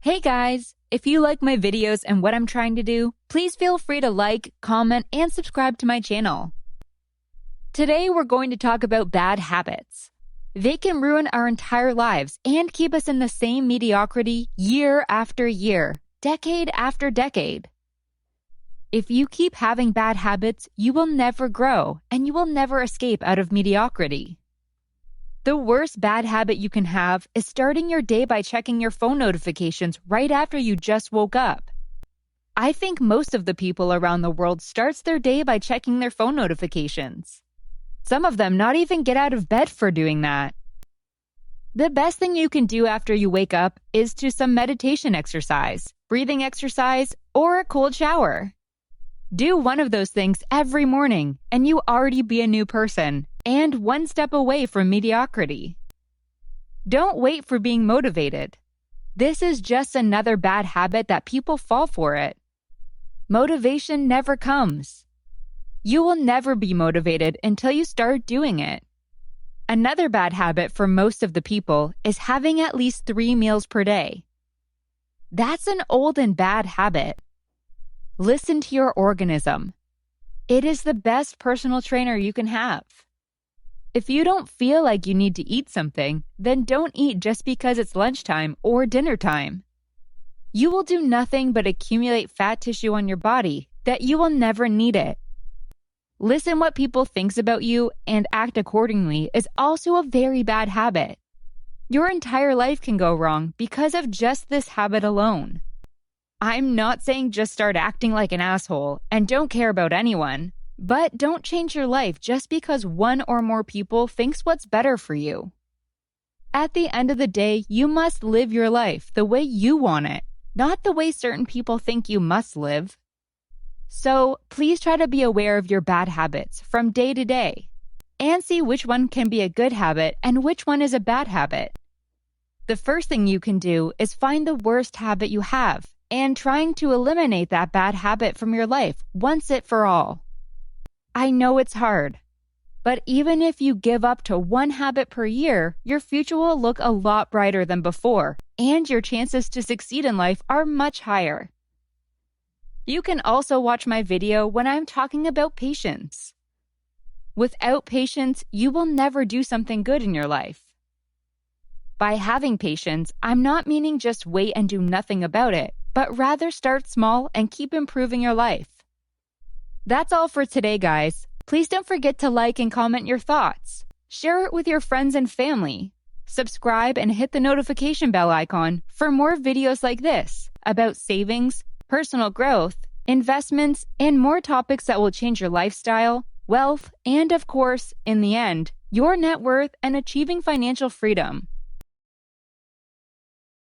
Hey guys! If you like my videos and what I'm trying to do, please feel free to like, comment, and subscribe to my channel. Today we're going to talk about bad habits. They can ruin our entire lives and keep us in the same mediocrity year after year, decade after decade. If you keep having bad habits, you will never grow and you will never escape out of mediocrity. The worst bad habit you can have is starting your day by checking your phone notifications right after you just woke up. I think most of the people around the world starts their day by checking their phone notifications. Some of them not even get out of bed for doing that. The best thing you can do after you wake up is to some meditation exercise, breathing exercise, or a cold shower. Do one of those things every morning and you already be a new person and one step away from mediocrity. Don't wait for being motivated. This is just another bad habit that people fall for it. Motivation never comes. You will never be motivated until you start doing it. Another bad habit for most of the people is having at least 3 meals per day. That's an old and bad habit. Listen to your organism. It is the best personal trainer you can have. If you don't feel like you need to eat something, then don't eat just because it's lunchtime or dinner time. You will do nothing but accumulate fat tissue on your body that you will never need it. Listen what people think about you and act accordingly is also a very bad habit. Your entire life can go wrong because of just this habit alone. I'm not saying just start acting like an asshole and don't care about anyone, but don't change your life just because one or more people thinks what's better for you. At the end of the day, you must live your life the way you want it, not the way certain people think you must live. So please try to be aware of your bad habits from day to day and see which one can be a good habit and which one is a bad habit. The first thing you can do is find the worst habit you have and trying to eliminate that bad habit from your life once and for all. I know it's hard, but even if you give up to one habit per year, your future will look a lot brighter than before, and your chances to succeed in life are much higher. You can also watch my video when I'm talking about patience. Without patience, you will never do something good in your life. By having patience, I'm not meaning just wait and do nothing about it, but rather start small and keep improving your life. That's all for today, guys. Please don't forget to like and comment your thoughts. Share it with your friends and family. Subscribe and hit the notification bell icon for more videos like this about savings, personal growth, investments, and more topics that will change your lifestyle, wealth, and of course, in the end, your net worth and achieving financial freedom.